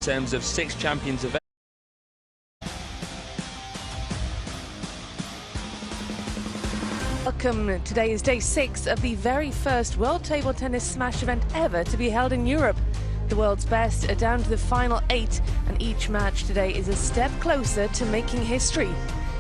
in terms of 6 champions of. Welcome. Today is day 6 of the very first World Table Tennis Smash event ever to be held in Europe. The world's best are down to the final 8, and each match today is a step closer to making history.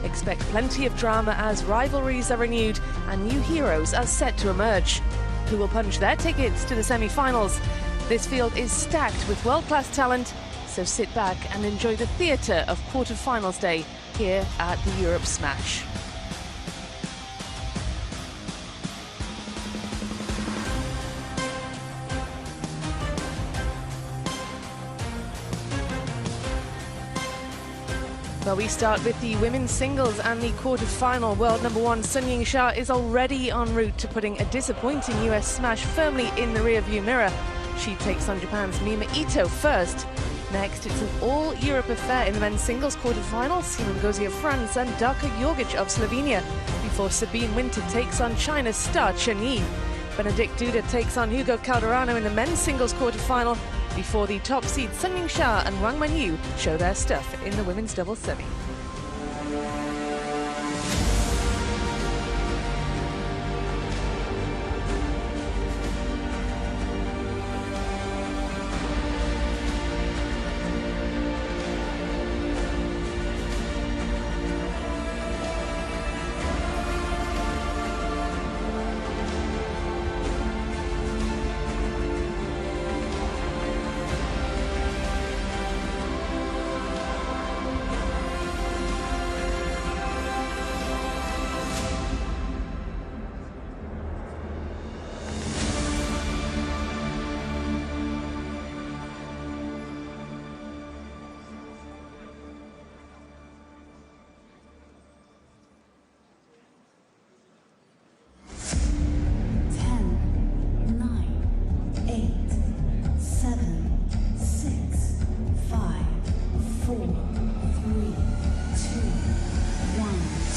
Expect plenty of drama as rivalries are renewed and new heroes are set to emerge. Who will punch their tickets to the semi-finals? This field is stacked with world-class talent, so sit back and enjoy the theatre of quarter-finals day here at the Europe Smash. Well, we start with the women's singles and the quarter-final. World number 1 Sun Yingsha is already en route to putting a disappointing US smash firmly in the rear-view mirror. She takes on Japan's Mima Ito first. Next, it's an all-Europe affair in the men's singles quarter-final. Simon Gauzy of France and Darko Jorgic of Slovenia, before Sabine Winter takes on China's Star Chen Yi. Benedict Duda takes on Hugo Calderano in the men's singles quarter-final, before the top seed Sun Yingsha and Wang Wenyu show their stuff in the women's doubles semi.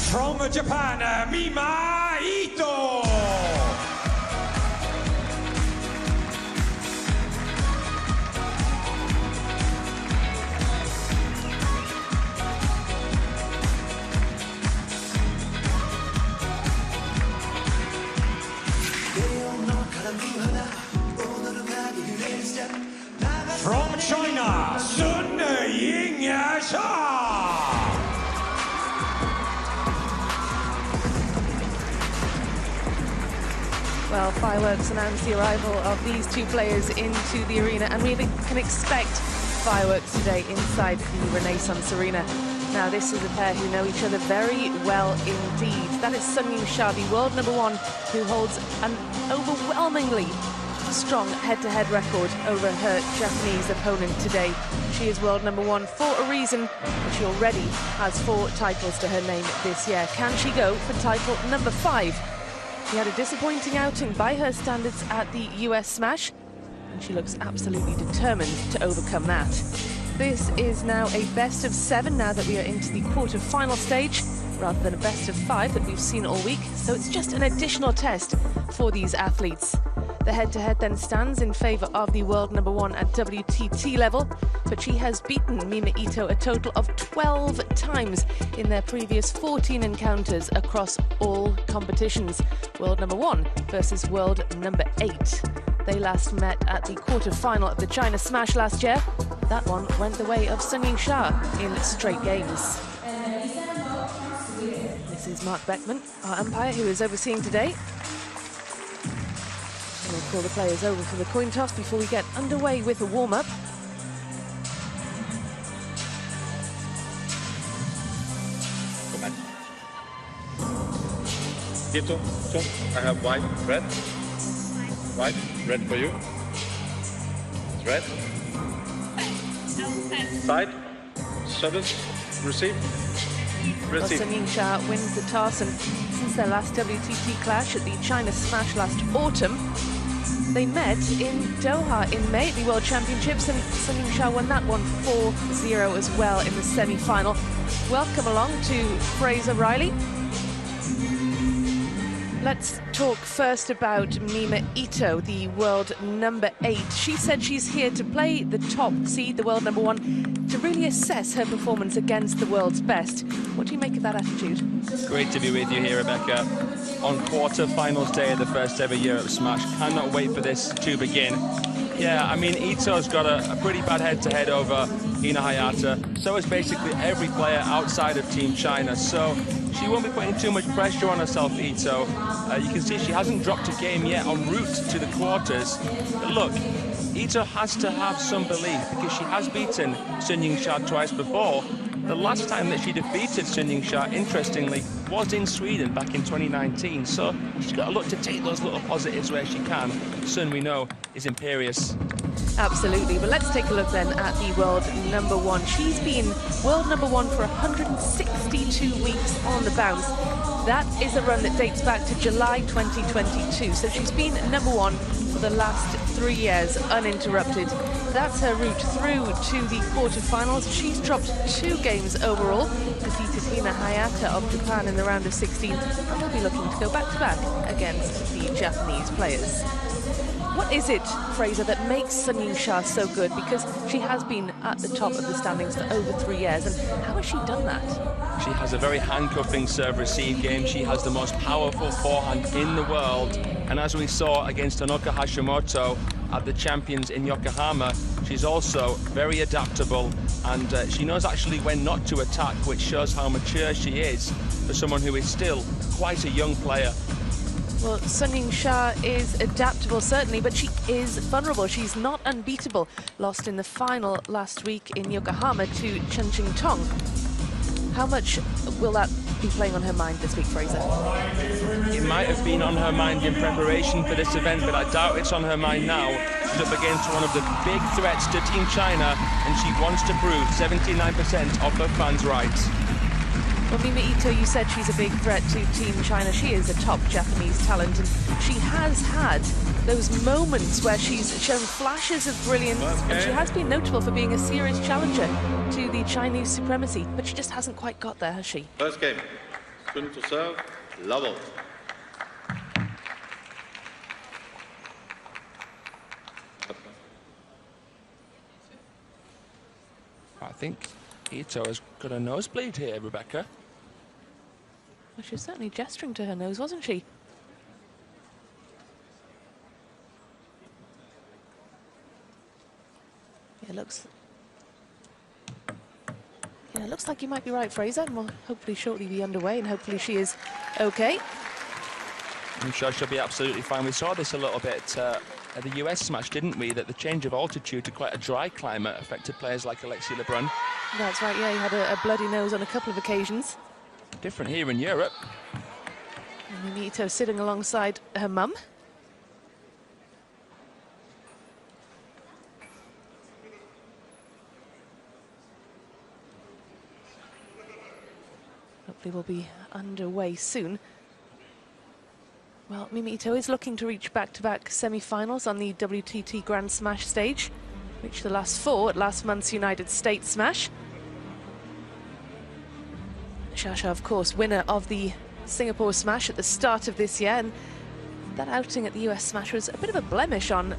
From Japan, Mima Ito. From China, Sun Yingsha. Well, fireworks announce the arrival of these two players into the arena, and we can expect fireworks today inside the Renaissance Arena. Now, this is a pair who know each other very well indeed. That is Sun Yingsha, the world number 1, who holds an overwhelmingly strong head-to-head record over her Japanese opponent today. She is world number 1 for a reason, and she already has 4 titles to her name this year. Can she go for title number 5? She had a disappointing outing by her standards at the US Smash, and she looks absolutely determined to overcome that. This is now a best of 7 now that we are into the quarter-final stage, rather than a best of 5 that we've seen all week, so it's just an additional test for these athletes. The head-to-head then stands in favour of the world number 1 at WTT level, but she has beaten Mima Ito a total of 12 times in their previous 14 encounters across all competitions. World number 1 versus world number 8. They last met at the quarter-final of the China Smash last year. That one went the way of Sun Yingsha in straight games. This is Mark Beckman, our umpire, who is overseeing today. We'll call the players over for the coin toss before we get underway with a warm-up. Ito, so I have white, red. White, red for you. Red. Side. Service. Receive. Receive. Sun Yingsha wins the toss, and since their last WTT clash at the China Smash last autumn, they met in Doha in May at the World Championships, and Sun Yingsha won that one 4-0 as well in the semi-final. Welcome along to Fraser Riley. Let's talk first about Mima Ito, the world number 8. She said she's here to play the top seed, the world number 1, to really assess her performance against the world's best. What do you make of that attitude? Great to be with you here, Rebecca. On quarter-finals day of the first ever Europe Smash. Cannot wait for this to begin. Yeah, I mean, Ito's got a pretty bad head-to-head over Hina Hayata. So is basically every player outside of Team China. So she won't be putting too much pressure on herself, Ito. You can see she hasn't dropped a game yet en route to the quarters. But look, Ito has to have some belief because she has beaten Sun Yingsha twice before. The last time that she defeated Sun Yingsha, interestingly, was in Sweden back in 2019. So she's got to look to take those little positives where she can. Sun, we know, is imperious. Absolutely. But let's take a look then at the world number 1. She's been world number 1 for 162 weeks on the bounce. That is a run that dates back to July 2022. So she's been number 1 for the last 3 years, uninterrupted. That's her route through to the quarterfinals. She's dropped 2 games overall, defeated Hina Hayata of Japan in the round of 16, and will be looking to go back-to-back against the Japanese players. What is it, Fraser, that makes Sun Yingsha so good? Because she has been at the top of the standings for over 3 years, and how has she done that? She has a very handcuffing serve-receive game. She has the most powerful forehand in the world. And as we saw against Honoka Hashimoto at the Champions in Yokohama, she's also very adaptable, and she knows actually when not to attack, which shows how mature she is for someone who is still quite a young player. Well, Sun Yingsha is adaptable, certainly, but she is vulnerable. She's not unbeatable. Lost in the final last week in Yokohama to Chen Tong. How much will that be playing on her mind this week, Fraser? It might have been on her mind in preparation for this event, but I doubt it's on her mind now. She's up against one of the big threats to Team China, and she wants to prove 79% of her fans right. Well, Mima Ito, you said she's a big threat to Team China. She is a top Japanese talent, and she has had those moments where she's shown flashes of brilliance, and she has been notable for being a serious challenger to the Chinese supremacy, but she just hasn't quite got there, has she? First game, Sun to serve, level. I think Ito has got a nosebleed here, Rebecca. Well, she was certainly gesturing to her nose, wasn't she? Yeah, it looks like you might be right, Fraser, and we'll hopefully shortly be underway, and hopefully she is okay. I'm sure she'll be absolutely fine. We saw this a little bit at the US Smash, didn't we? That the change of altitude to quite a dry climate affected players like Alexei Lebrun. That's right, yeah, he had a bloody nose on a couple of occasions. Different here in Europe. And Mima Ito sitting alongside her mum. Hopefully we'll be underway soon. Well, Mima Ito is looking to reach back-to-back semi-finals on the WTT Grand Smash stage. Reached the last 4 at last month's United States Smash. Xia, of course, winner of the Singapore Smash at the start of this year, and that outing at the US Smash was a bit of a blemish on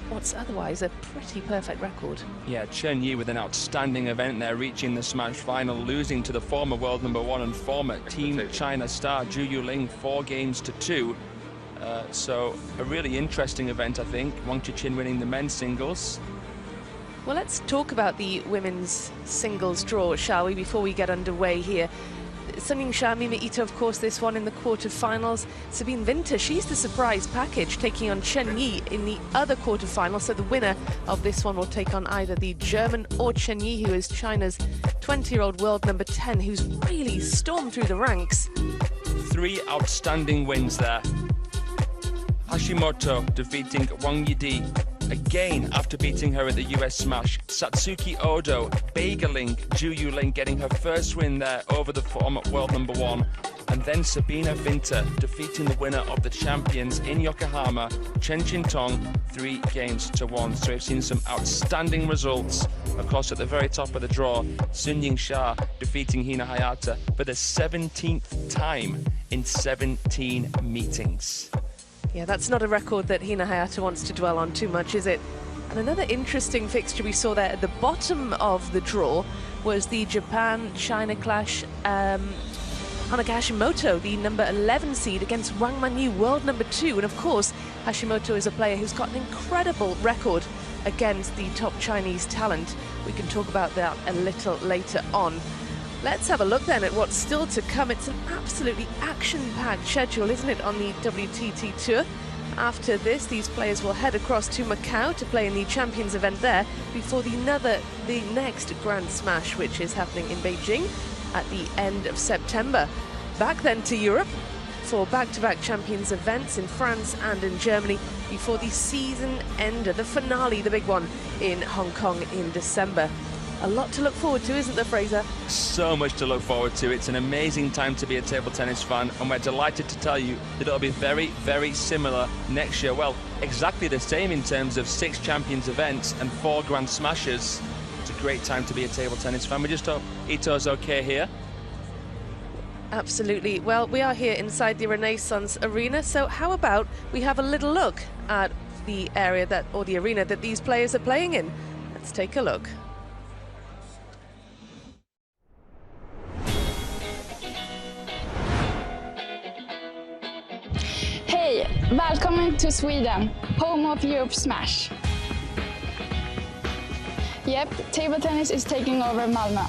what's otherwise a pretty perfect record. Yeah, Chen Yi with an outstanding event there, reaching the Smash final, losing to the former world number 1 and former Team China star Zhu Yuling 4 games to 2. So a really interesting event, I think. Wang Chichin winning the men's singles. Well, let's talk about the women's singles draw, shall we, before we get underway here. Sun Yingsha, Mima Ito, of course, this one in the quarterfinals. Sabine Winter, she's the surprise package, taking on Chen Yi in the other quarterfinal. So the winner of this one will take on either the German or Chen Yi, who is China's 20-year-old world number 10, who's really stormed through the ranks. 3 outstanding wins there. Hashimoto defeating Wang Yidi again after beating her at the US Smash. Satsuki Odo bageling Zhu Yuling, getting her first win there over the former world number 1. And then Sabine Winter defeating the winner of the Champions in Yokohama, Chen Tong, 3 games to 1. So we've seen some outstanding results. Of course, at the very top of the draw, Sun Yingsha defeating Hina Hayata for the 17th time in 17 meetings. Yeah, that's not a record that Hina Hayata wants to dwell on too much, is it? And another interesting fixture we saw there at the bottom of the draw was the Japan-China clash. Hanaka Hashimoto, the number 11 seed, against Wang Manyu, world number 2. And of course, Hashimoto is a player who's got an incredible record against the top Chinese talent. We can talk about that a little later on. Let's have a look then at what's still to come. It's an absolutely action-packed schedule, isn't it, on the WTT Tour? After this, these players will head across to Macau to play in the Champions event there before the next Grand Smash, which is happening in Beijing at the end of September. Back then to Europe for back-to-back Champions events in France and in Germany before the season ender, the finale, the big one in Hong Kong in December. A lot to look forward to, isn't there, Fraser? So much to look forward to. It's an amazing time to be a table tennis fan, and we're delighted to tell you that it'll be very, very similar next year. Well, exactly the same in terms of 6 Champions events and 4 Grand Smashes. It's a great time to be a table tennis fan. We just hope Ito's okay here. Absolutely. Well, we are here inside the Renaissance Arena, so how about we have a little look at the area or the arena that these players are playing in. Let's take a look. Hej! Välkommen till Sweden, home of Europe Smash. Yep, table tennis is taking over Malmö.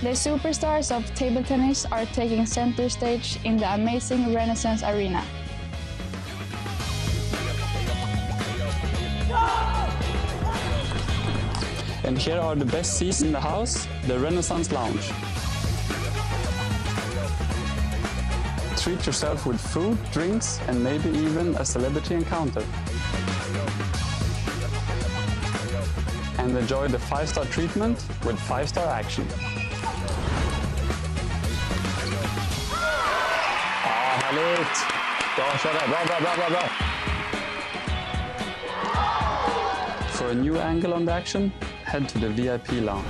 The superstars of table tennis are taking center stage in the amazing Renaissance Arena. And here are the best seats in the house, the Renaissance Lounge. Treat yourself with food, drinks, and maybe even a celebrity encounter. And enjoy the 5-star treatment with 5-star action. Härligt! Bra, kör det. Bra. For a new angle on the action, head to the VIP lounge.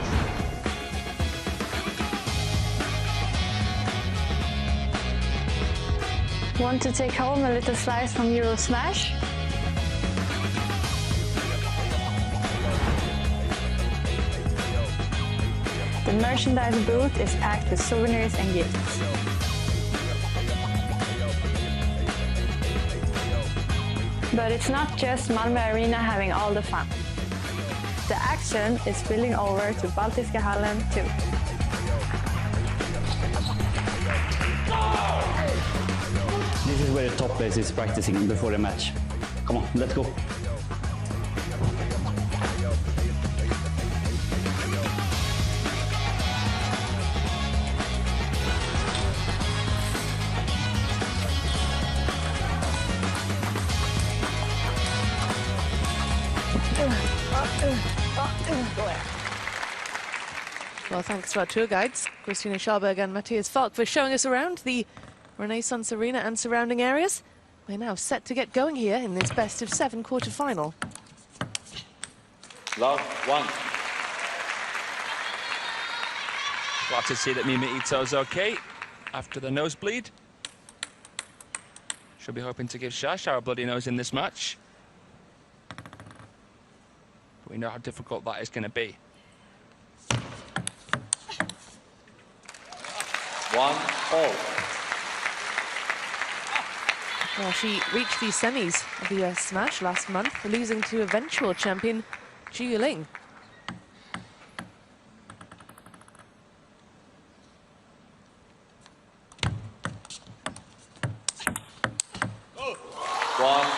Want to take home a little slice from Euro Smash? The merchandise booth is packed with souvenirs and gifts. But it's not just Malmö Arena having all the fun. The action is spilling over to Baltiska Hallen too. This is where the top players is practicing before the match. Come on, let's go. Well, thanks to our tour guides, Christina Schallberg and Matthias Falk, for showing us around the Renaissance Arena and surrounding areas. We're now set to get going here in this best of 7 quarter-final. Love 1. Glad to see that Mima Ito's okay after the nosebleed. She'll be hoping to give Shashar a bloody nose in this match. But we know how difficult that is going to be. 1-all. Well, she reached the semis of the US Smash last month, losing to eventual champion Zhu Yuling.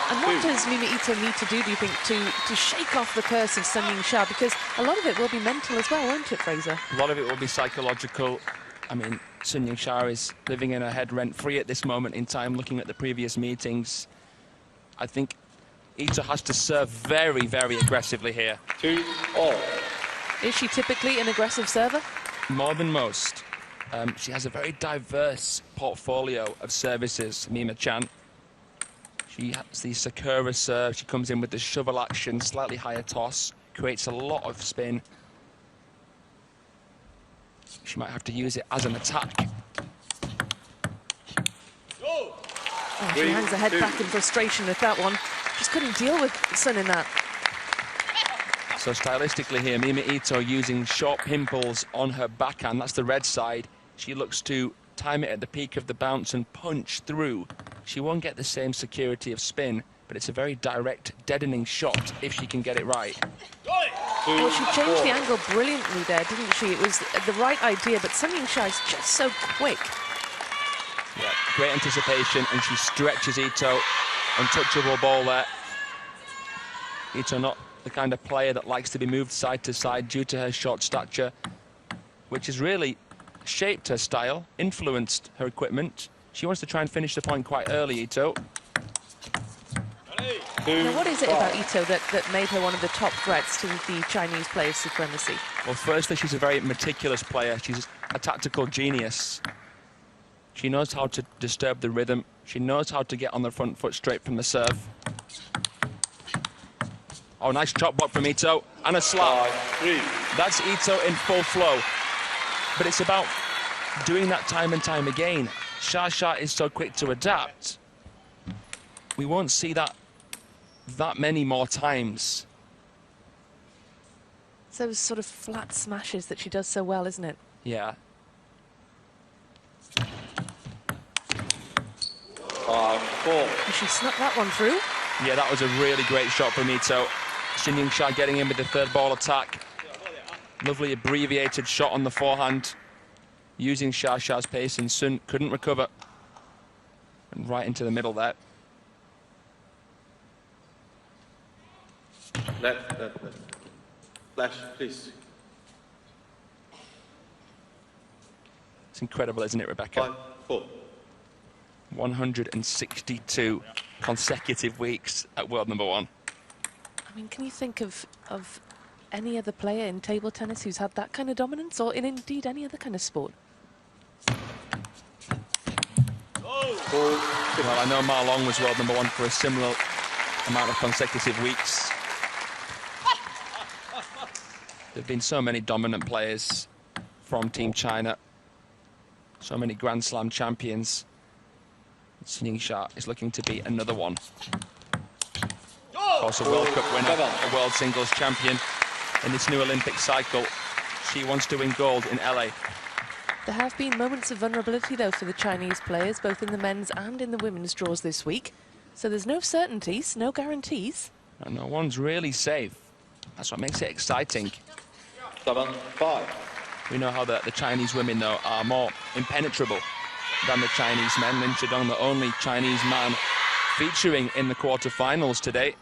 And what does Mima Ito need to do you think, to shake off the curse of Sun Yingsha? Because a lot of it will be mental as well, won't it, Fraser? A lot of it will be psychological. I mean, Sun Yingsha is living in her head rent-free at this moment in time, looking at the previous meetings. I think Ito has to serve very, very aggressively here. 2-all. Is she typically an aggressive server? More than most. She has a very diverse portfolio of services, Mima-chan. She has the Sakura serve. She comes in with the shovel action, slightly higher toss, creates a lot of spin. She might have to use it as an attack. Oh, she hangs her head back in frustration with that one. Just couldn't deal with Sun in that. So stylistically here, Mima Ito using short pimples on her backhand. That's the red side. She looks to time it at the peak of the bounce and punch through. She won't get the same security of spin, but it's a very direct, deadening shot if she can get it right. Well, she changed the angle brilliantly there, didn't she? It was the right idea, but Sun Yingsha is just so quick. Yeah, great anticipation, and she stretches Ito. Untouchable ball there. Ito not the kind of player that likes to be moved side to side due to her short stature, which has really shaped her style, influenced her equipment. She wants to try and finish the point quite early, Ito. Now, what is it about Ito that made her one of the top threats to the Chinese players' supremacy? Well, firstly, she's a very meticulous player. She's a tactical genius. She knows how to disturb the rhythm. She knows how to get on the front foot straight from the serve. Oh, nice chop block from Ito. And a slap. That's Ito in full flow. But it's about doing that time and time again. Xia is so quick to adapt. We won't see that many more times. It's those sort of flat smashes that she does so well, isn't it? Yeah. She snuck that one through. Yeah, that was a really great shot from Ito. Sun Yingsha getting in with the third ball attack. Lovely abbreviated shot on the forehand. Using Xia's pace, and Sun couldn't recover. And right into the middle there. Left. Flash, please. It's incredible, isn't it, Rebecca? 5-4. 162 consecutive weeks at world number 1. I mean, can you think of any other player in table tennis who's had that kind of dominance, or in indeed any other kind of sport? Well, I know Ma Long was world number 1 for a similar amount of consecutive weeks. There have been so many dominant players from Team China, so many Grand Slam champions. Sun Yingsha is looking to be another one. Of course, a World Cup winner, a World Singles champion in this new Olympic cycle. She wants to win gold in LA. There have been moments of vulnerability, though, for the Chinese players, both in the men's and in the women's draws this week. So there's no certainties, no guarantees. No one's really safe. That's what makes it exciting. 7-5. We know how the Chinese women, though, are more impenetrable than the Chinese men. Lin Chidong, the only Chinese man featuring in the quarterfinals today.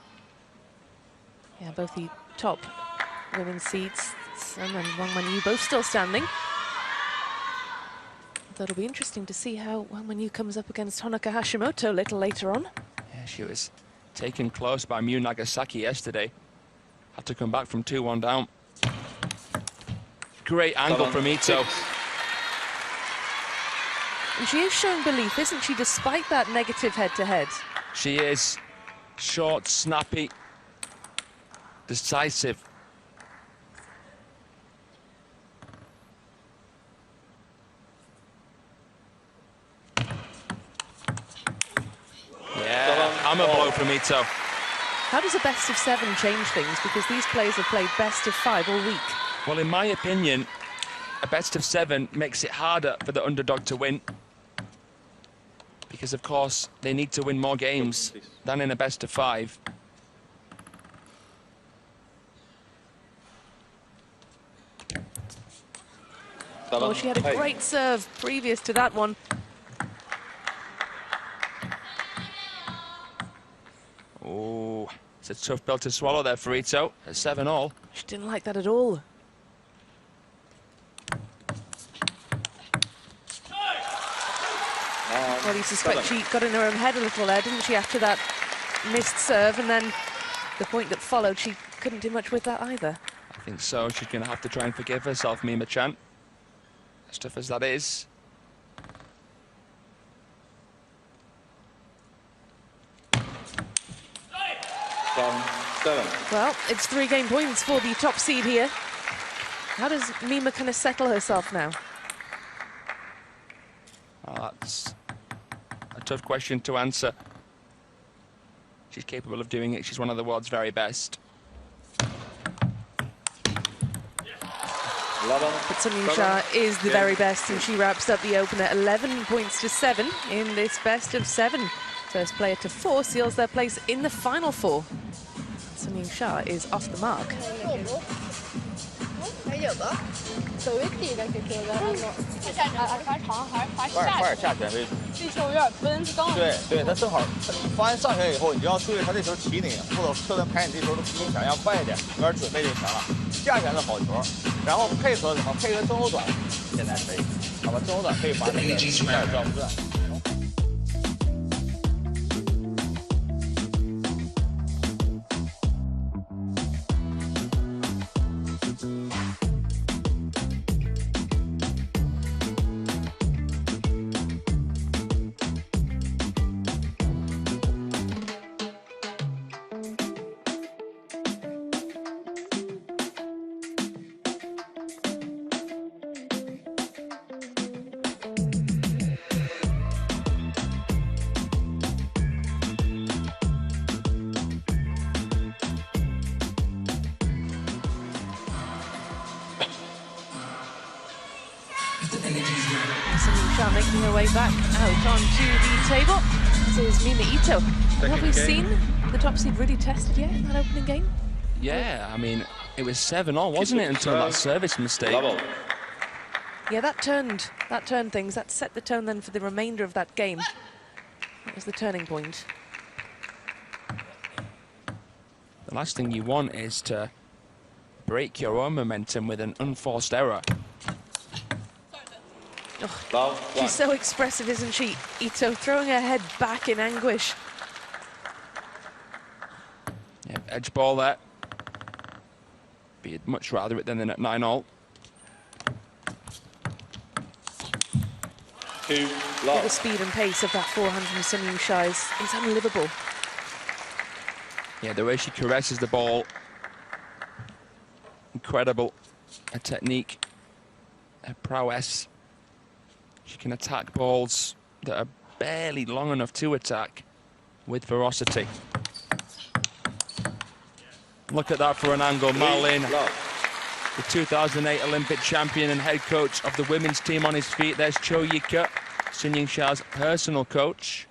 Yeah, both the top women's seeds, Sun and Wang Wenyu, both still standing. Although it'll be interesting to see how Wang Wenyu comes up against Honoka Hashimoto a little later on. Yeah, she was taken close by Miu Nagasaki yesterday. Had to come back from 2-1 down. Great angle from Ito. And she is showing belief, isn't she, despite that negative head-to-head? She is short, snappy, decisive. Yeah, hammer blow from Ito. How does a best of 7 change things? Because these players have played best of 5 all week. Well, in my opinion, a best of 7 makes it harder for the underdog to win. Because, of course, they need to win more games than in a best of 5. Oh, she had a great serve previous to that one. Oh, it's a tough pill to swallow there for Ito at 7-all. She didn't like that at all. Well, you suspect she got in her own head a little there, didn't she, after that missed serve, and then the point that followed, she couldn't do much with that either. I think so. She's going to have to try and forgive herself, Mima Chan. As tough as that is. Well, it's 3 game points for the top seed here. How does Mima kind of settle herself now? Well, that's a tough question to answer. She's capable of doing it. She's one of the world's very best. But Sun Yingsha is the very best, and she wraps up the opener 11 points to 7 in this best of 7. First player to 4 seals their place in the final 4. Sun Yingsha is off the mark. Sun Yingsha making her way back out onto the table. This is Mima Ito. Have we seen the top seed really tested yet in that opening game? Yeah, I mean, it was 7-all, wasn't it, until that service mistake? Yeah, that turned things. That set the tone then for the remainder of that game. That was the turning point. The last thing you want is to break your own momentum with an unforced error. Oh, she's so expressive, isn't she? Ito throwing her head back in anguish. Yeah, edge ball there. But you'd much rather it than at 9-all. The speed and pace of that forehand from Sun Yingsha is unlivable. Yeah, the way she caresses the ball. Incredible. Her technique, her prowess. She can attack balls that are barely long enough to attack with ferocity. Look at that for an angle. Marlin, the 2008 Olympic champion and head coach of the women's team, on his feet. There's Cho Yika, Sun Yingsha's personal coach.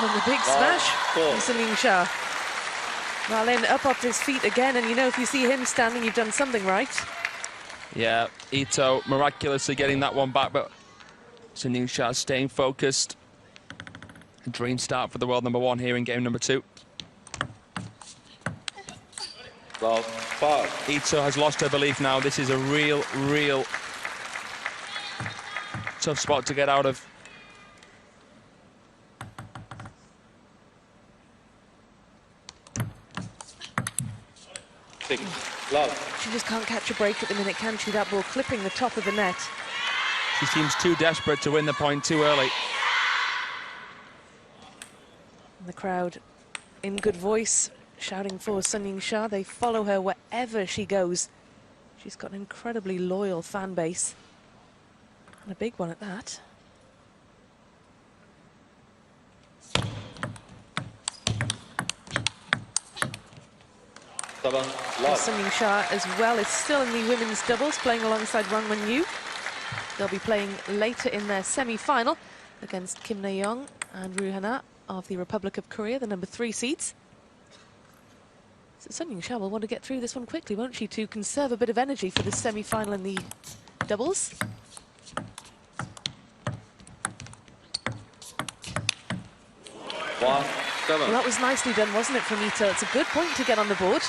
And the big smash from Sun Yingsha. Marlin up off his feet again, and you know, if you see him standing, you've done something right. Yeah, Ito miraculously getting that one back, but Sun Yingsha staying focused. A dream start for the world number 1 here in game number 2. Ito has lost her belief now. This is a real tough spot to get out of. She just can't catch a break at the minute, can she? That ball clipping the top of the net. She seems too desperate to win the point too early. And the crowd, in good voice, shouting for Sun Yingsha. They follow her wherever she goes. She's got an incredibly loyal fan base. And a big one at that. Sun Yingsha as well is still in the women's doubles, playing alongside Wang Wenyu. They'll be playing later in their semi-final against Kim Na-young and Ru Hana of the Republic of Korea, the number 3 seeds. So Sun Yingsha will want to get through this one quickly, won't she, to conserve a bit of energy for the semi-final in the doubles. Well, that was nicely done, wasn't it, from Ito? It's a good point to get on the board.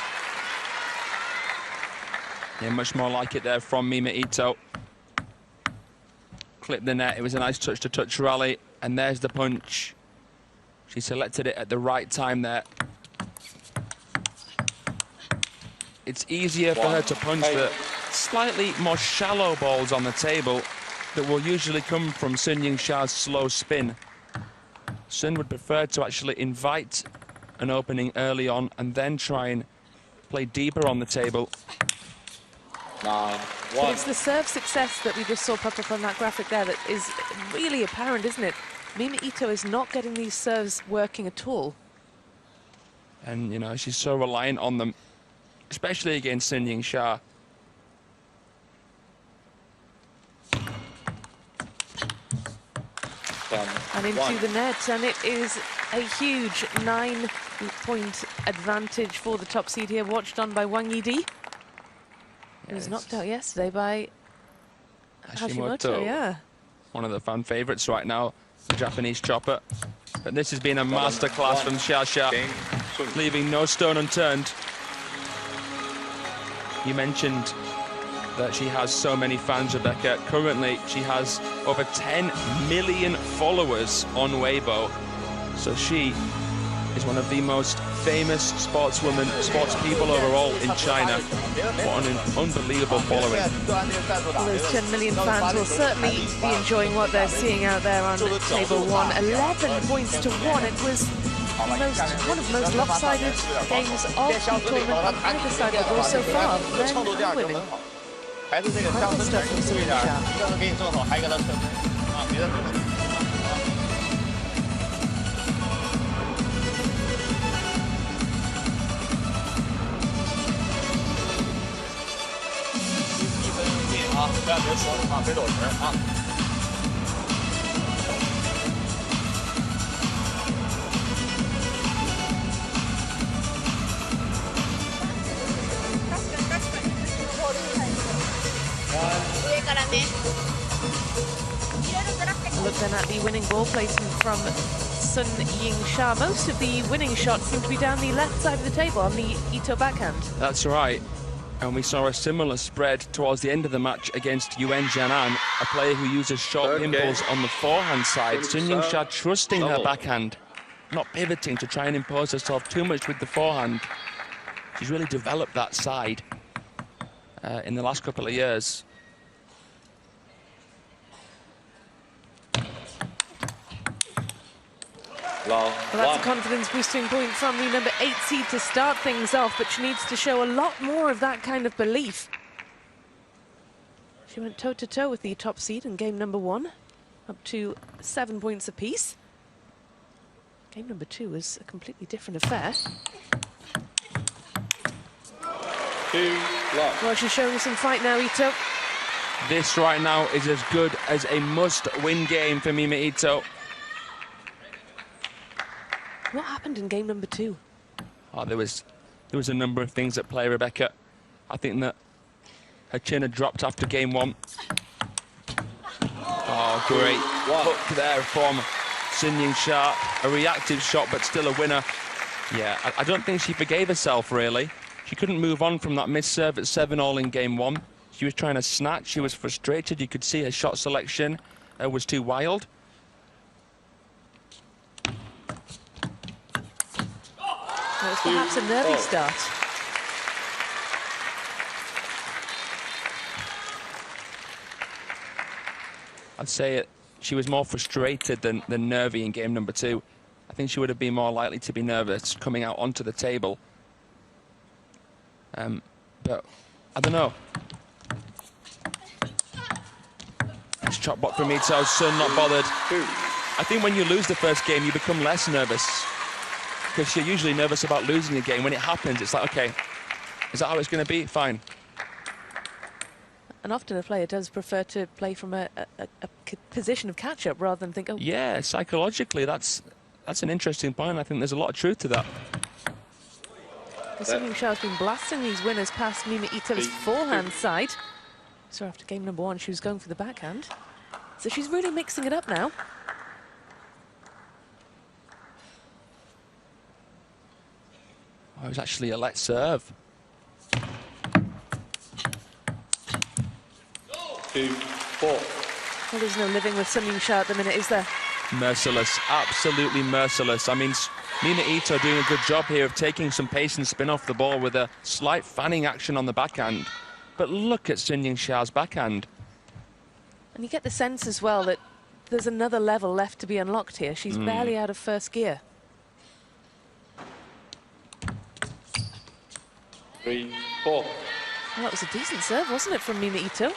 Yeah, much more like it there from Mima Ito. Clipped the net. It was a nice touch-to-touch rally. And there's the punch. She selected it at the right time there. It's easier for her to punch the slightly more shallow balls on the table that will usually come from Sun Yingsha's slow spin. Sun would prefer to actually invite an opening early on and then try and play deeper on the table. 9-1. But it's the serve success that we just saw pop up on that graphic there that is really apparent, isn't it? Mima Ito is not getting these serves working at all. And, you know, she's so reliant on them, especially against Sun Yingsha. And into the net, and it is a huge 9-point advantage for the top seed here, watched on by Wang Yidi. He was knocked out yesterday by Hashimoto, yeah. One of the fan favourites right now, the Japanese chopper. But this has been a masterclass from Xia, leaving no stone unturned. You mentioned that she has so many fans, Rebecca. Currently, she has over 10 million followers on Weibo. So she is one of the most famous sportswomen, sportspeople overall in China. What an unbelievable following. Well, those 10 million fans will certainly be enjoying what they're seeing out there on table 1. 11 points to 1. It was one of the most lopsided games of the tournament on either side of the ball so far, men and women. Incredible stuff from Yingsha. Look then at the winning ball placement from Sun Yingsha. Most of the winning shots seem to be down the left side of the table on the Ito backhand. That's right. And we saw a similar spread towards the end of the match against Yuan Jianan, a player who uses short impulse on the forehand side. Sun Yingsha trusting her backhand, not pivoting to try and impose herself too much with the forehand. She's really developed that side in the last couple of years. Well, that's a confidence-boosting point from the number 8 seed to start things off, but she needs to show a lot more of that kind of belief. She went toe-to-toe with the top seed in game number 1, up to 7 points apiece. Game number 2 is a completely different affair. Well, she's showing some fight now, Ito. This right now is as good as a must-win game for Mima Ito. What happened in game number 2? Oh, there was a number of things at play, Rebecca. I think that her chin had dropped after game 1. Oh, great hook there from Sun Yingsha. A reactive shot, but still a winner. Yeah, I don't think she forgave herself, really. She couldn't move on from that missed serve at 7-all in game 1. She was trying to snatch. She was frustrated. You could see her shot selection was too wild. It was perhaps a nervy start. I'd say she was more frustrated than nervy in game number 2. I think she would have been more likely to be nervous coming out onto the table. But I don't know. It's chop block from Ito. Sun not bothered. I think when you lose the first game, you become less nervous, because you're usually nervous about losing a game. When it happens, it's like, okay, is that how it's going to be? Fine. And often a player does prefer to play from a position of catch-up rather than think, oh... Yeah, psychologically, that's an interesting point. I think there's a lot of truth to that. Sun Yingsha has been blasting these winners past Mima Ito's forehand side. So after game number 1, she was going for the backhand. So she's really mixing it up now. Oh, it was actually a let serve. 2-4. Well, there's no living with Sun Yingsha at the minute, is there? Merciless, absolutely merciless. I mean, Mima Ito doing a good job here of taking some pace and spin off the ball with a slight fanning action on the backhand. But look at Sun Yingsha's backhand. And you get the sense as well that there's another level left to be unlocked here. She's barely out of first gear. 3, 4. Well, that was a decent serve, wasn't it, from Mina Ito?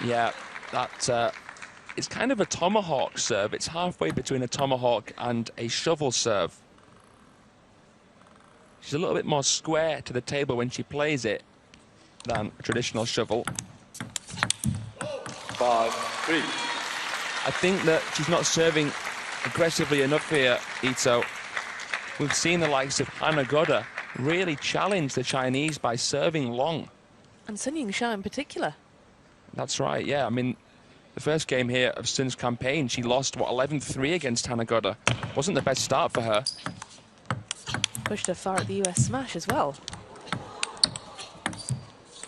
Yeah, that it's kind of a tomahawk serve. It's halfway between a tomahawk and a shovel serve. She's a little bit more square to the table when she plays it than a traditional shovel. 5, 3. I think that she's not serving aggressively enough here, Ito. We've seen the likes of Hanagoda really challenge the Chinese by serving long. And Sun Yingsha in particular. That's right, yeah. I mean, the first game here of Sun's campaign, she lost, what, 11-3 against Hanagoda. Wasn't the best start for her. Pushed her far at the US smash as well.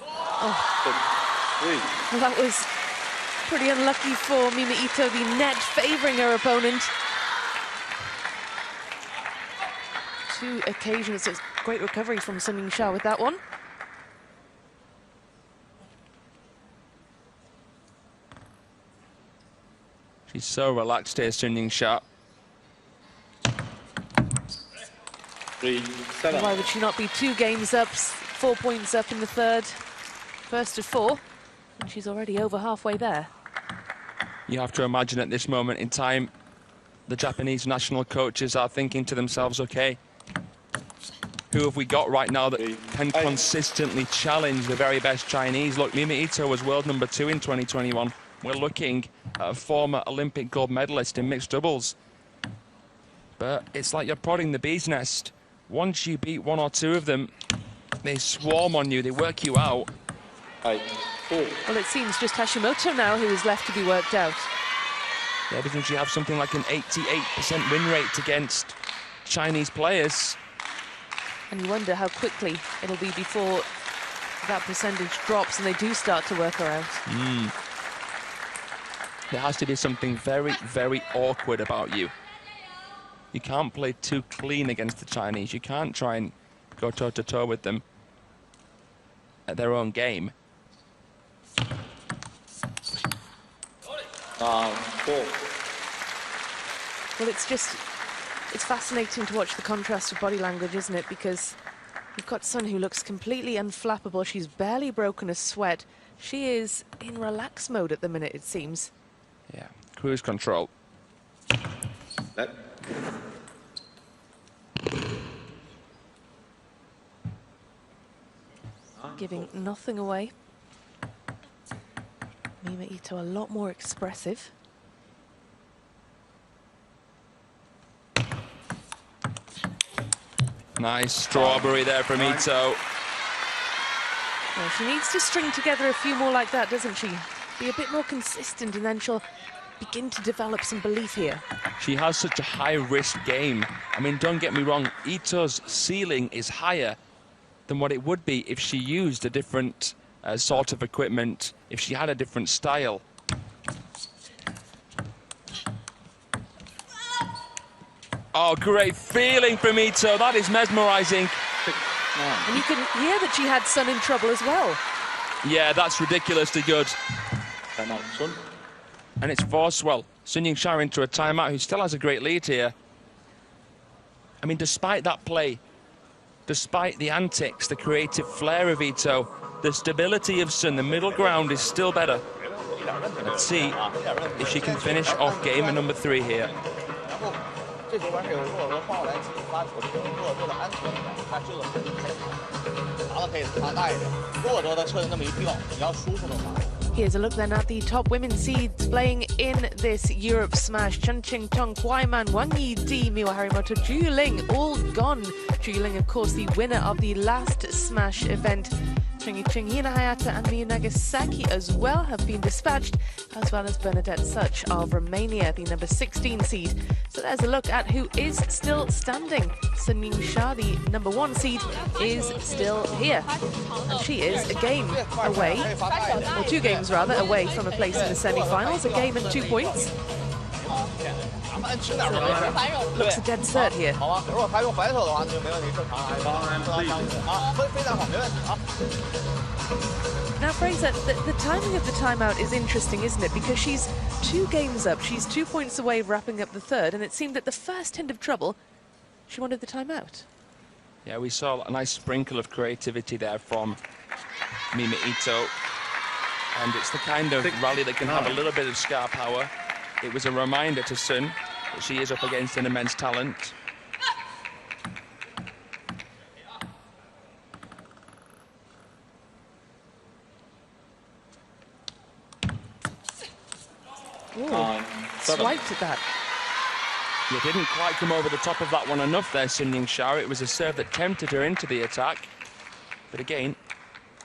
Oh. Well, that was pretty unlucky for Mina Ito, the net favouring her opponent. 2 occasions, so it's great recovery from Sun Yingsha with that one. She's so relaxed here, Sun Yingsha. 3, 7. Why would she not be 2 games up, 4 points up in the third? First to 4, and she's already over halfway there. You have to imagine at this moment in time, the Japanese national coaches are thinking to themselves, okay, who have we got right now that can consistently challenge the very best Chinese? Look, Mina Ito was world number 2 in 2021. We're looking at a former Olympic gold medalist in mixed doubles. But it's like you're prodding the bee's nest. Once you beat 1 or 2 of them, they swarm on you, they work you out. 5, 4. Well, it seems just Hashimoto now who is left to be worked out. Yeah, doesn't she have something like an 88% win rate against Chinese players? And you wonder how quickly it'll be before that percentage drops and they do start to work her out. There has to be something very, very awkward about you. You can't play too clean against the Chinese. You can't try and go toe-to-toe with them at their own game. 9, 4. Well, it's fascinating to watch the contrast of body language, isn't it? Because you've got Sun who looks completely unflappable. She's barely broken a sweat. She is in relax mode at the minute, it seems. Yeah, cruise control. Left. Giving nothing away. Mina Ito a lot more expressive. Nice strawberry there from Ito. Well, she needs to string together a few more like that, doesn't she? Be a bit more consistent and then she'll begin to develop some belief here. She has such a high-risk game. I mean, don't get me wrong, Ito's ceiling is higher than what it would be if she used a different sort of equipment, if she had a different style. Oh, great feeling from Ito. That is mesmerizing. And you can hear that she had Sun in trouble as well. Yeah, that's ridiculously good. Timeout, Sun. And it's forced, well, Sun Yingsha into a timeout, who still has a great lead here. I mean, despite that play, despite the antics, the creative flair of Ito, the stability of Sun, the middle ground is still better. Let's see if she can finish off game at number 3 here. Here's a look then at the top women's seeds playing in this Europe Smash. Chen Qingtong, Guaiman, Wang Yidi, Miwa Harimoto, Zhu Yuling, all gone. Zhu Yuling, of course, the winner of the last Smash event. Cheng Yicheng, Hina Hayata and Miyu Nagasaki as well have been dispatched, as well as Bernadette Such of Romania, the number 16 seed. So there's a look at who is still standing. Sun Yingsha, the number 1 seed, is still here. And she is a game away, or 2 games rather, away from a place in the semi-finals, a game and 2 points. So looks a dead cert here. Now, Fraser, the timing of the timeout is interesting, isn't it? Because she's 2 games up, she's 2 points away wrapping up the third, and it seemed that the first hint of trouble, she wanted the timeout. Yeah, we saw a nice sprinkle of creativity there from Mima Ito. And it's the kind of rally that can have a little bit of scar power. It was a reminder to Sun that she is up against an immense talent. Ooh, swiped at that. You didn't quite come over the top of that one enough there, Sun Yingsha. It was a serve that tempted her into the attack. But again,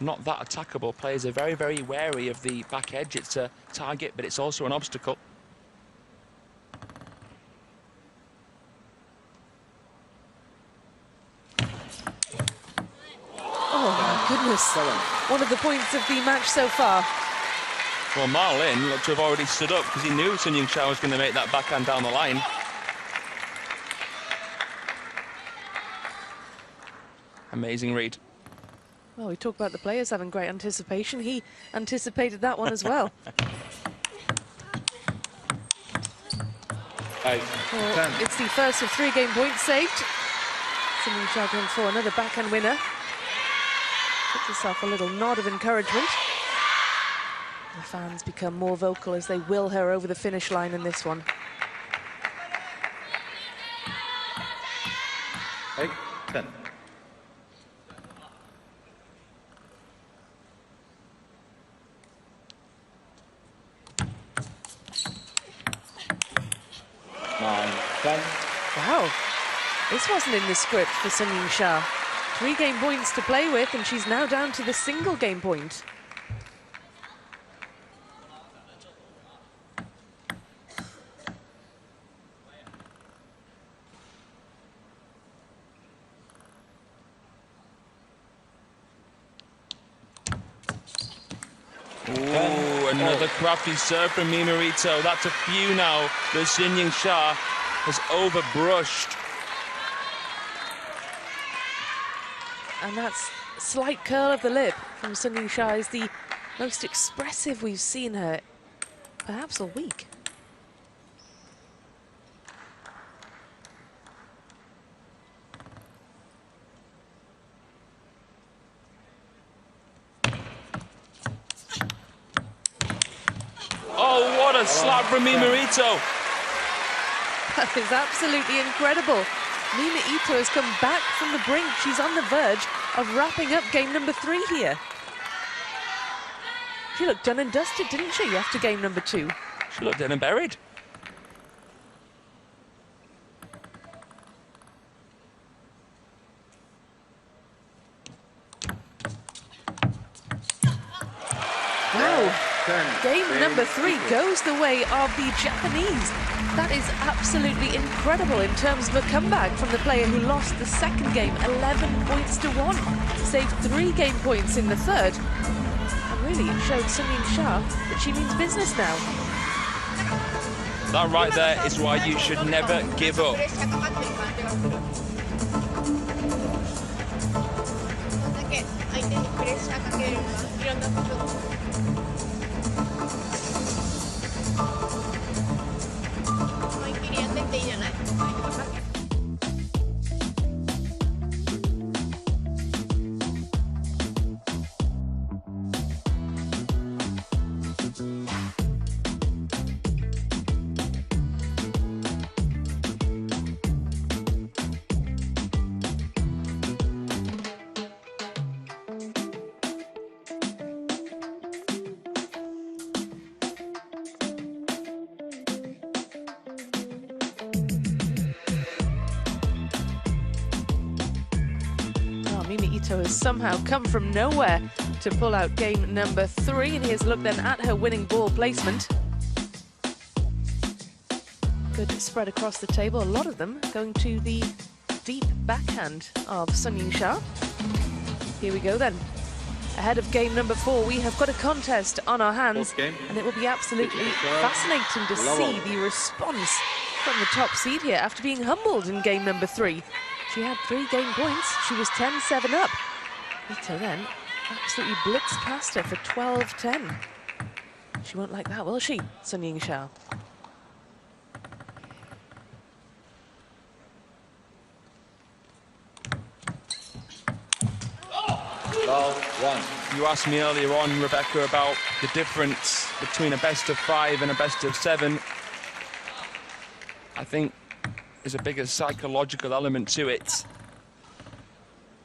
not that attackable. Players are very, very wary of the back edge. It's a target, but it's also an obstacle. Oh, my goodness. One of the points of the match so far. Well, Marlin looked to have already stood up because he knew Sun Yingsha was going to make that backhand down the line. Amazing read. Well, we talk about the players having great anticipation. He anticipated that one as well. Well, it's the first of 3 game points saved. Sun Yingsha going for another backhand winner. Gives herself a little nod of encouragement. The fans become more vocal as they will her over the finish line in this one. 10. Wow, this wasn't in the script for Sun Yingsha. 3 game points to play with, and she's now down to the single game point. Ooh, another crafty serve from Mima Ito. That's a few now that Sun Yingsha has overbrushed. And that's slight curl of the lip from Sun Yingsha is the most expressive we've seen her, perhaps all week. Oh, what a slap from Mima Ito. That is absolutely incredible. Mima Ito has come back from the brink. She's on the verge of wrapping up game number 3 here. She looked done and dusted, didn't she, after game number 2? She looked dead and buried. Wow. Game number 3 goes the way of the Japanese. That is absolutely incredible in terms of a comeback from the player who lost the second game 11 points to 1. Saved 3 game points in the third. And really, it showed Sun Yingsha that she means business now. That right there is why you should never give up. Mima Ito has somehow come from nowhere to pull out game number 3, and here's a look then at her winning ball placement. Good spread across the table, a lot of them going to the deep backhand of Sun Yingsha. Here we go then. Ahead of game number 4, we have got a contest on our hands, and it will be absolutely fascinating to see the response from the top seed here after being humbled in game number 3. She had 3 game points. She was 10-7 up. Ito then absolutely blitzed past her for 12-10. She won't like that, will she, Sun Yingsha? Well, one. You asked me earlier on, Rebecca, about the difference between a best of 5 and a best of 7. I think there's a bigger psychological element to it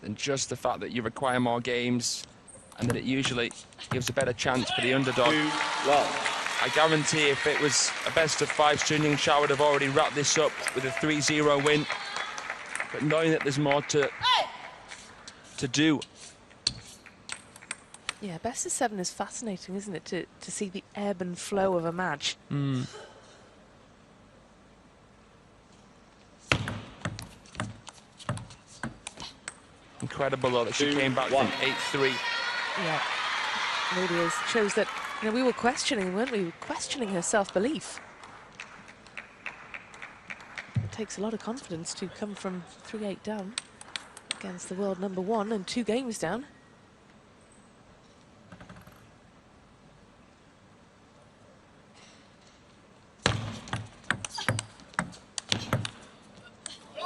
than just the fact that you require more games and that it usually gives a better chance for the underdog. Well. I guarantee if it was a best of 5, Sun Yingsha would have already wrapped this up with a 3-0 win. But knowing that there's more to do. Yeah, best of 7 is fascinating, isn't it, to see the ebb and flow of a match. Incredible, though, that she came back from 8-3. Yeah, it really is. Shows that, you know, we were questioning, weren't we? We were questioning her self-belief. It takes a lot of confidence to come from 3-8 down against the world number 1 and 2 games down.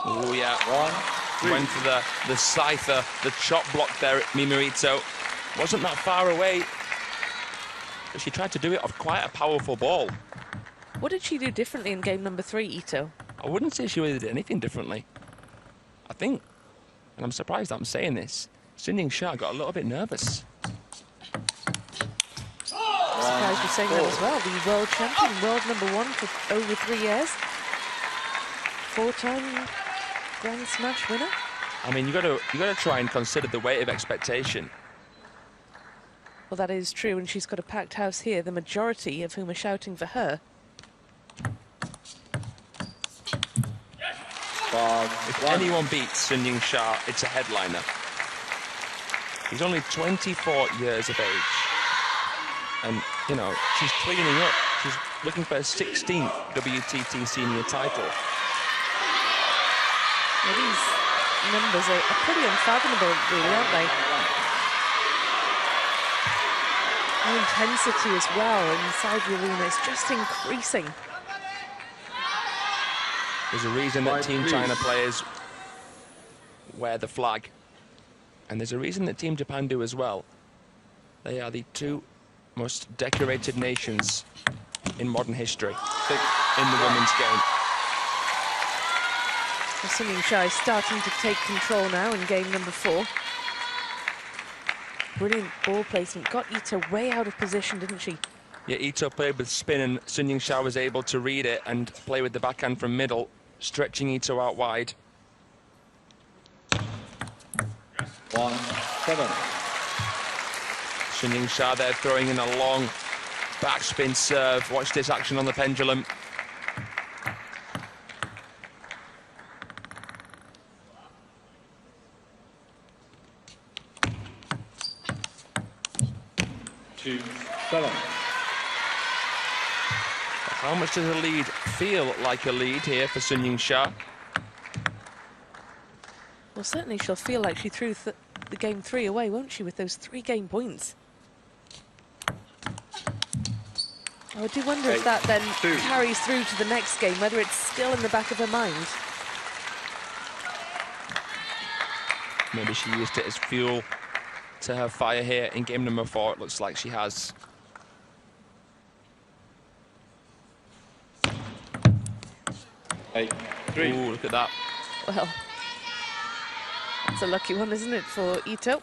Oh, yeah. Went for the scyther, the chop block there at Mimarito. Wasn't that far away, but she tried to do it off quite a powerful ball. What did she do differently in game number 3, Ito? I wouldn't say she really did anything differently. I think, and I'm surprised I'm saying this, Sun Yingsha got a little bit nervous. Surprised you're saying that as well. The world champion, world number 1 for over 3 years. 4-time Grand Smash winner. I mean, you got to try and consider the weight of expectation. Well, that is true, and she's got a packed house here, the majority of whom are shouting for her. If anyone beats Sun Yingsha, it's a headliner. He's only 24 years of age. And, you know, she's cleaning up. She's looking for her 16th WTT senior title. Well, these numbers are pretty unfathomable, really, aren't they? The intensity as well inside the arena is just increasing. There's a reason that Team China players wear the flag. And there's a reason that Team Japan do as well. They are the 2 most decorated nations in modern history in the women's game. Sun Yingsha is starting to take control now in game number 4. Brilliant ball placement. Got Ito way out of position, didn't she? Yeah, Ito played with spin and Sun Yingsha was able to read it and play with the backhand from middle, stretching Ito out wide. 1-7. Sun Yingsha there throwing in a long backspin serve. Watch this action on the pendulum. How much does a lead feel like a lead here for Sun Yingsha? Well, certainly she'll feel like she threw the game 3 away, won't she, with those 3 game points? I do wonder if that then carries through to the next game, whether it's still in the back of her mind. Maybe she used it as fuel to her fire here in game number 4. It looks like she has. Ooh, look at that. Well, it's a lucky one, isn't it, for Ito?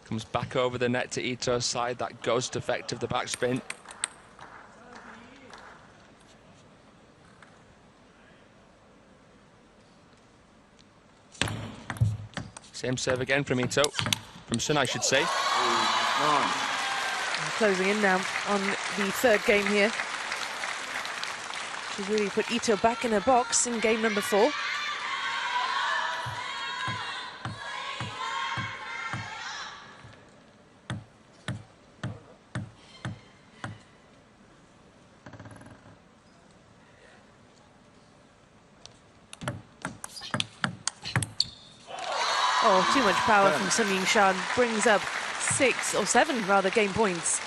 Comes back over the net to Ito's side, that ghost effect of the backspin. Same serve again from Ito. From Sun, I should say. Closing in now on the 3rd game here. She's really put Ito back in her box in game number 4. Oh, too much power from Sun Yingsha, brings up 6 or 7 rather game points.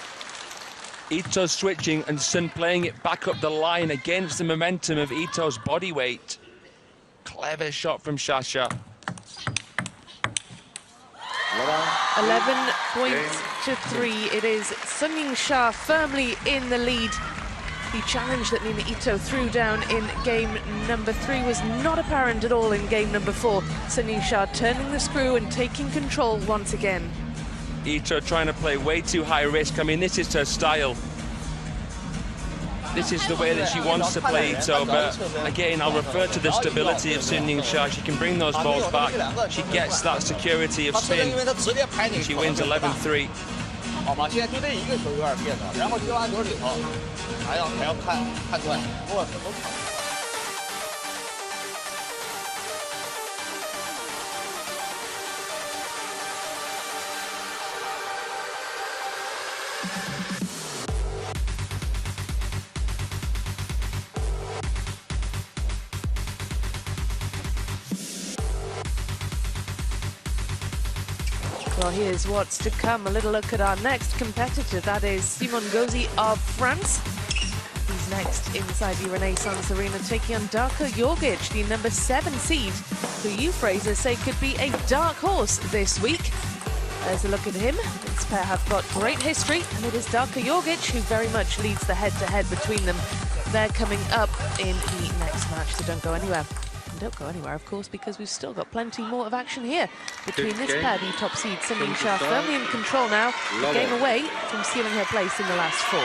Ito switching and Sun playing it back up the line against the momentum of Ito's body weight. Clever shot from Shasha. 11 points to 3. It is Sun Yingsha firmly in the lead. The challenge that Nina Ito threw down in game number 3 was not apparent at all in game number 4. Sun Yingsha turning the screw and taking control once again. Ito trying to play way too high risk. I mean, this is her style. This is the way that she wants to play Ito, but again, I'll refer to the stability of Sun Yingsha. She can bring those balls back. She gets that security of spin. And she wins 11-3. 好吗？现在就这一个球有点别扭，然后丢完球里头还要判断，不过都成。Well, here's what's to come. A little look at our next competitor. That is Simon Gauzy of France. He's next inside the Renaissance Arena, taking on Darko Jorgic, the number 7 seed, who you, Fraser, say could be a dark horse this week. There's a look at him. This pair have got great history, and it is Darko Jorgic who very much leads the head-to-head between them. They're coming up in the next match, so don't go anywhere. Don't go anywhere, of course, because we've still got plenty more of action here between this pair, the top seed Sun Yingsha firmly in control now, a game away from sealing her place in the last 4.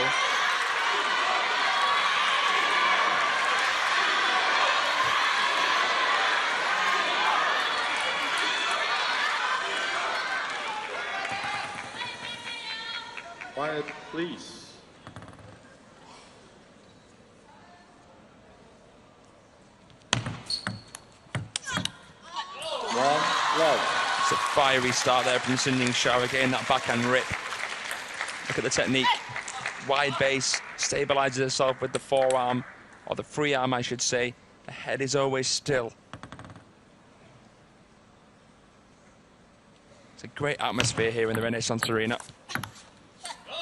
Quiet, please. It's a fiery start there from Sun Yingsha. Again, that backhand rip. Look at the technique. Wide base, stabilizes herself with the forearm, or the free arm, I should say. The head is always still. It's a great atmosphere here in the Renaissance Arena.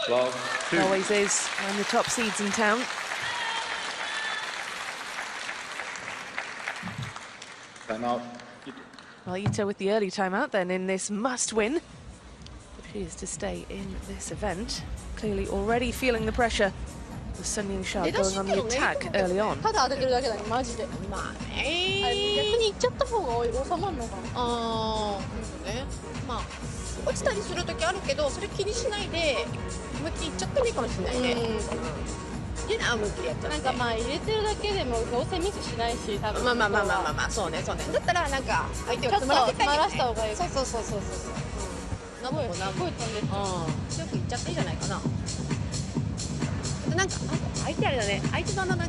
Always is, and the top seeds in town. Time out. Well, Ito with the early timeout then in this must-win. If she is to stay in this event, clearly already feeling the pressure. The Sun Yingsha going on the attack early on. ただ当ててるだけだね、マジで。まあね。逆に行っちゃった方が収まるのかな。ああ、ね。まあ落ちたりする時あるけど、それ気にしないで思いっきり行っちゃってもいいかもしれないね。でな、思いっきりやっちゃって。なんかまあ入れてるだけでもどうせミスしないし、多分。まあ、そうね。だったらなんか相手を詰まらせた方がいい。そう。なんかすごい飛んでる。よく行っちゃっていいじゃないかな。なんか相手あれだね、相手のなんか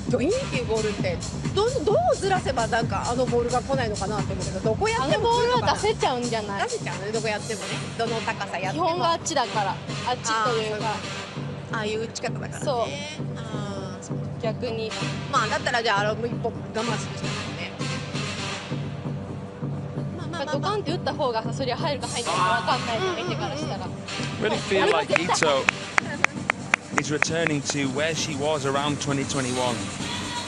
ドインっていうボールってどうずらせばなんかボールが来ないのかなって思うけど、どこやってもボールは出せちゃうんじゃない？出せちゃうね、どこやってもね、どの高さやっても。基本があっちだから、あっちというか、ああいう近くだからね。そう。逆に。まあだったらじゃあもう一歩我慢するしかないね。ドカンって打った方がさ、そりゃ入るか入んないか分かんないの見てからしたら。Really feel like Ito is returning to where she was around 2021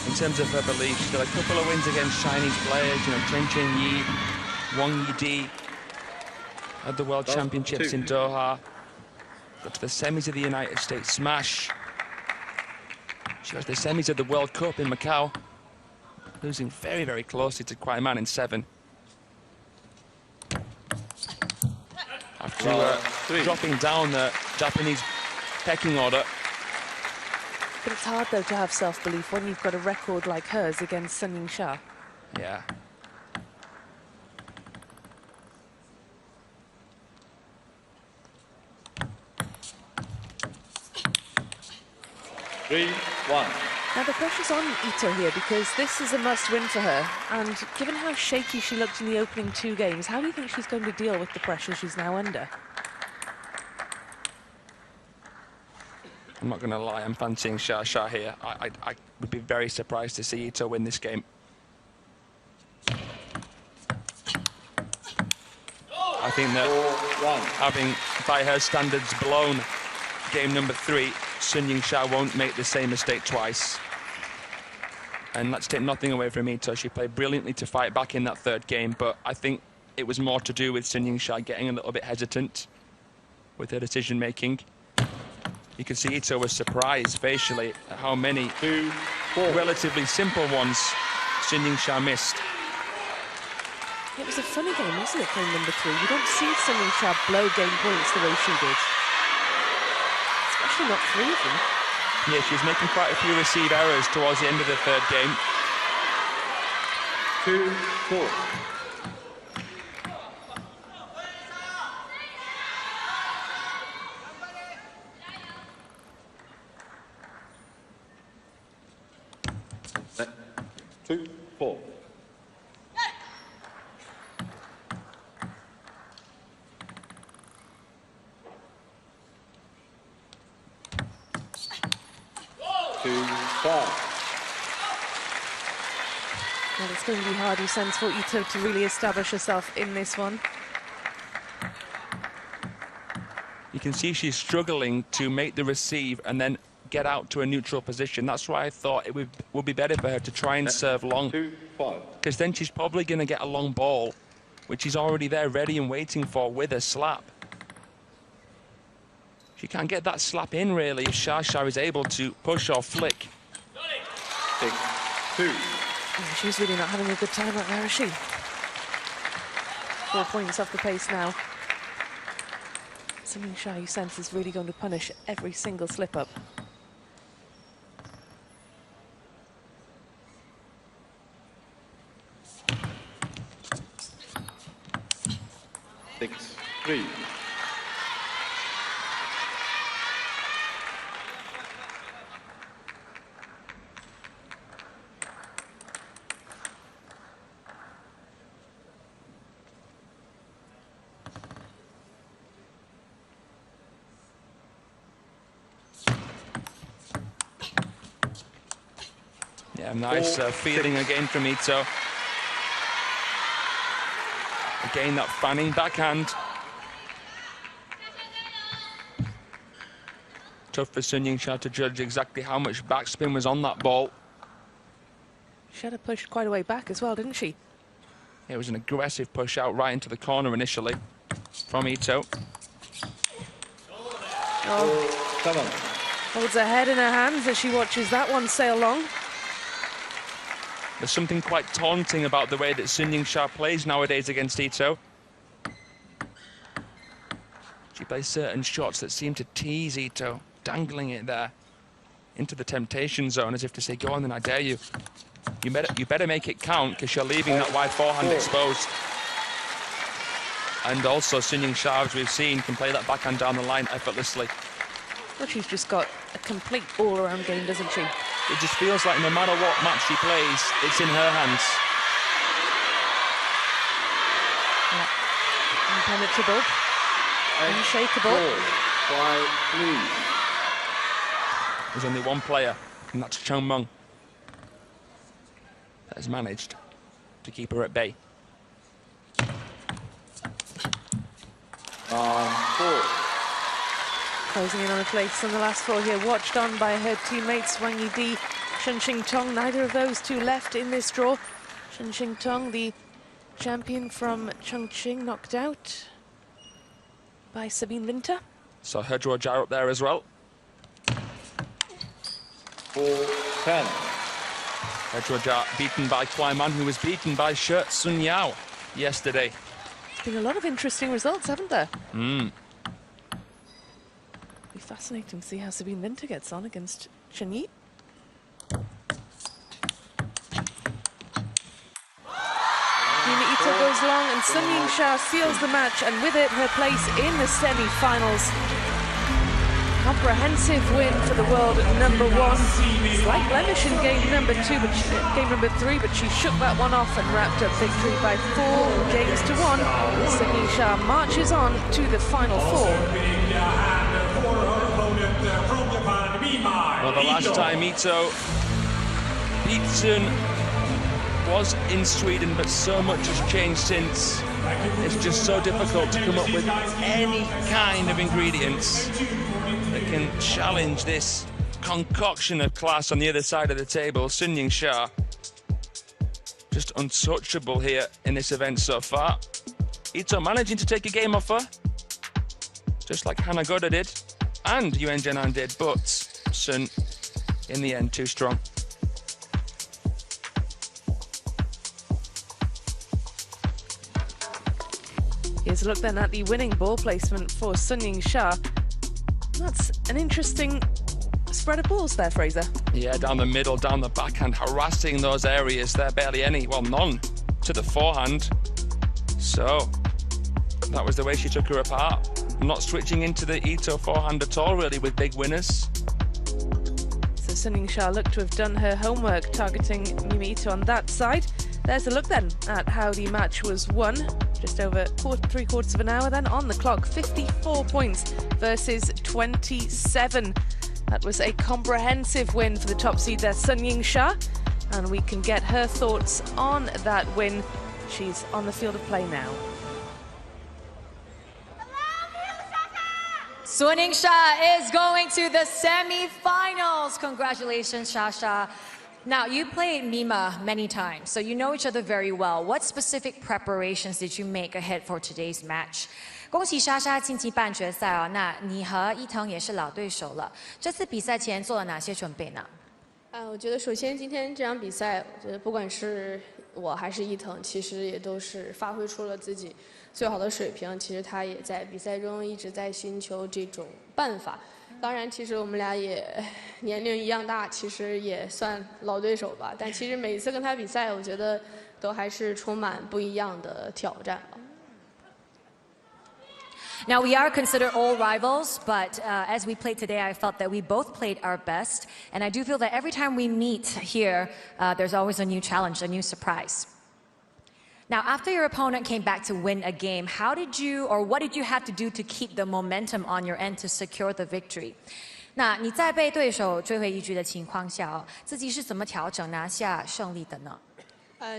in terms of her belief. She's got a couple of wins against Chinese players, you know, Chen Yi, Wang Yidi at the World Championships in Doha. Got to the semis of the United States Smash. She got to the semis of the World Cup in Macau, losing very, very closely to quite a man in 7. After dropping down the Japanese pecking order. But it's hard, though, to have self-belief when you've got a record like hers against Sun Yingsha. Yeah. Now, the pressure's on Ito here because this is a must-win for her. And given how shaky she looked in the opening 2 games, how do you think she's going to deal with the pressure she's now under? I'm not going to lie, I'm fancying Shah here. I would be very surprised to see Ito win this game. I think that having, by her standards, blown game number 3, Sun Yingsha won't make the same mistake twice. And let's take nothing away from Ito. She played brilliantly to fight back in that 3rd game, but I think it was more to do with Sun Yingsha getting a little bit hesitant with her decision making. You can see Ito was surprised facially at how many relatively simple ones Sun Yingsha missed. It was a funny game, wasn't it, game number 3? You don't see Sun Yingsha blow game points the way she did. Especially not 3 of them. Yeah, she was making quite a few receive errors towards the end of the third game. 2-4. Set. 2-4. Well, it's going to be hard, you sense, for Ito to really establish herself in this one. You can see she's struggling to make the receive and then get out to a neutral position. That's why I thought it would be better for her to try and serve long. Because then she's probably going to get a long ball, which she's already there ready and waiting for with a slap. She can't get that slap in, really, if Shasha is able to push or flick. 6-2. She's really not having a good time right now, is she? 4 points off the pace now. Sun Yingsha, you sense, is really going to punish every single slip-up. Six, 3. Yeah, nice feeling again from Ito. Again, that fanning backhand. Tough for Sun Yingsha to judge exactly how much backspin was on that ball. She had to push quite a way back as well, didn't she? It was an aggressive push out right into the corner initially from Ito. Oh. 7. Holds her head in her hands as she watches that one sail long. There's something quite taunting about the way that Sun Yingsha plays nowadays against Ito. She plays certain shots that seem to tease Ito, dangling it there into the temptation zone as if to say, go on then, I dare you. You better make it count because you're leaving that wide forehand exposed. And also Sun Yingsha, as we've seen, can play that backhand down the line effortlessly. Well, she's just got a complete all-around game, doesn't she? It just feels like no matter what match she plays, it's in her hands. Yeah. Impenetrable. Unshakable. 4, 5, 3. There's only one player, and that's Chong Meng, that has managed to keep her at bay. 4. Closing in on a place on the last 4 here, watched on by her teammates Wang Yidi, Shen Xingtong. Neither of those two left in this draw. Shen Xingtong, the champion from Chongqing, knocked out by Sabine Winter. So her draw jar up there as well. 4-10. Her draw jar beaten by Kwai Man, who was beaten by Shi Sun Yao yesterday. There's been a lot of interesting results, haven't there? Be fascinating to see how Sabine Winter gets on against Chen Yi. Yuna Ito goes long and Sun Yingsha seals the match, and with it her place in the semi-finals. Comprehensive win for the world number 1. Slight blemish in game number 3, but she shook that one off and wrapped up victory by 4 games to 1. Sun Yingsha marches on to the final 4. Well, the last time Ito beat Sun was in Sweden, but so much has changed since. It's just so difficult to come up with any kind of ingredients that can challenge this concoction of class on the other side of the table. Sun Yingsha, just untouchable here in this event so far. Ito managing to take a game off her, just like Hannah Goda did, and Yuen Jenan did, but Sun, in the end, too strong. Here's a look then at the winning ball placement for Sun Yingsha. That's an interesting spread of balls there, Fraser. Yeah, down the middle, down the backhand, harassing those areas. There barely any, well, none to the forehand. So that was the way she took her apart. Not switching into the Ito forehand at all, really, with big winners. So Sun Yingsha looked to have done her homework, targeting Mimi Ito on that side. There's a look then at how the match was won. Just over 3/4 of an hour then on the clock. 54 points versus 27. That was a comprehensive win for the top seed there, Sun Yingsha. And we can get her thoughts on that win. She's on the field of play now. Sun Yingsha is going to the semi-finals. Congratulations, Shasha. Now, you played Mima many times, so you know each other very well. What specific preparations did you make ahead for today's match? 恭喜莎莎晋级半决赛哦！那你和伊藤也是老对手了，这次比赛前做了哪些准备呢？我觉得首先今天这场比赛，我觉得不管是我还是伊藤，其实也都是发挥出了自己最好的水平。其实他也在比赛中一直在寻求这种办法。当然，其实我们俩也年龄一样大，其实也算老对手吧。但其实每一次跟他比赛，我觉得都还是充满不一样的挑战吧。 Now, we are considered all rivals, but as we played today, I felt that we both played our best. And I do feel that every time we meet here, there's always a new challenge, a new surprise. Now, after your opponent came back to win a game, how did you, or what did you have to do to keep the momentum on your end to secure the victory? 那你在被对手追回一局的情况下哦，自己是怎么调整拿下胜利的呢？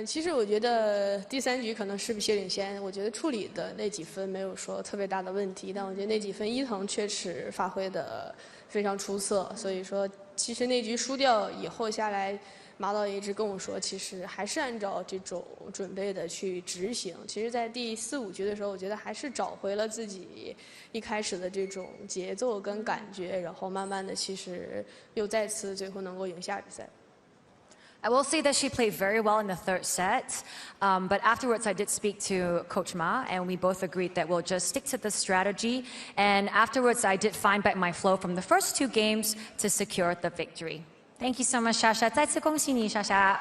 其实我觉得第3局可能是比些领先，我觉得处理的那几分没有说特别大的问题，但我觉得那几分伊藤确实发挥的非常出色，所以说其实那局输掉以后下来，马导也一直跟我说，其实还是按照这种准备的去执行。其实，在第4、5局的时候，我觉得还是找回了自己一开始的这种节奏跟感觉，然后慢慢的其实又再次最后能够赢下比赛。 I will say that she played very well in the 3rd set, but afterwards I did speak to Coach Ma, and we both agreed that we'll just stick to the strategy. And afterwards I did find back my flow from the first 2 games to secure the victory. Thank you so much, Shasha. 再次恭喜你，莎莎。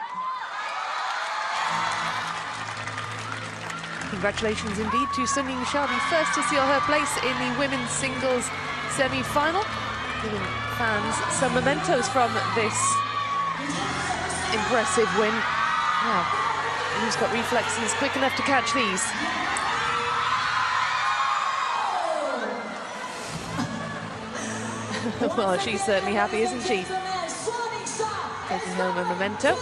Congratulations indeed to Sun Yingsha, the first to seal her place in the women's singles semi-final, giving fans some mementos from this impressive win. Now, who's got reflexes quick enough to catch these? Well, she's certainly happy, isn't she? Taking home a memento.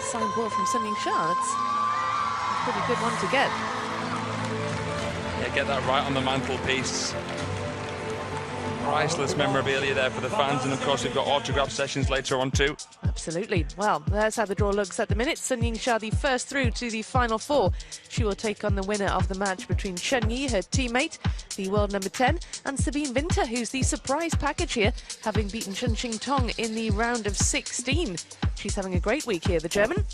Signed ball from Sun Yingsha. That's a pretty good one to get. Yeah, get that right on the mantelpiece. Priceless memorabilia there for the fans, and of course we've got autograph sessions later on too. Absolutely. Well, that's how the draw looks at the minute. Sun Yingsha, the first through to the final 4. She will take on the winner of the match between Chen Yi, her teammate, the world number 10, and Sabine Winter, who's the surprise package here, having beaten Chen Tong in the round of 16. She's having a great week here, the German.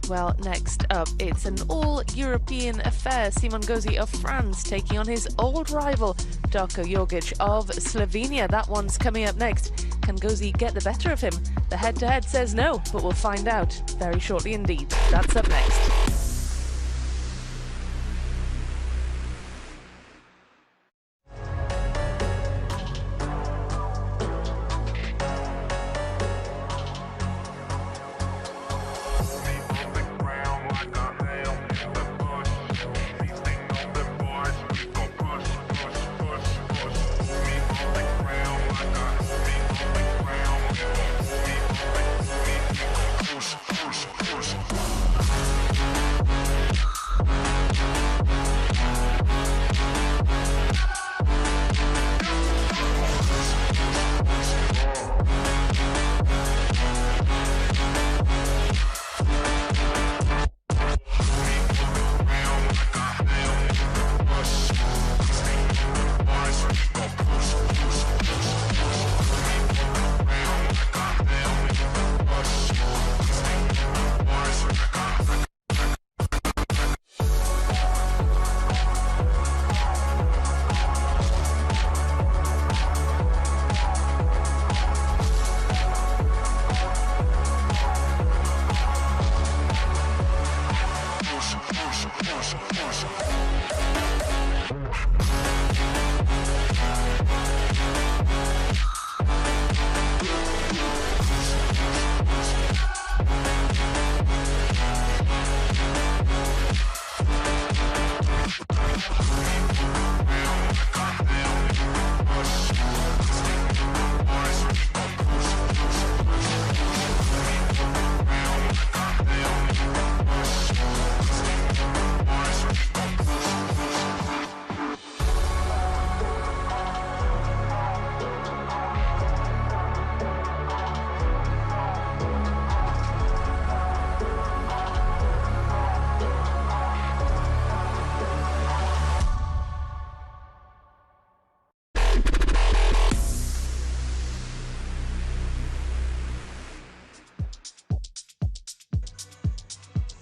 Well, next up, it's an all-European affair. Simon Gauzy of France taking on his old rival, Darko Jorgic of Slovenia. That one's coming up next. Can Gauzy get the better of him? The head-to-head says no, but we'll find out very shortly indeed. That's up next. Push.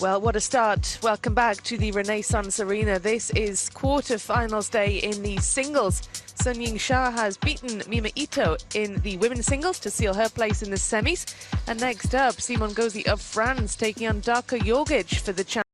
Well, what a start. Welcome back to the Renaissance Arena. This is quarter-finals day in the singles. Sun Yingsha has beaten Mima Ito in the women's singles to seal her place in the semis. And next up, Simon Gauzy of France taking on Darko Jogic for the chance.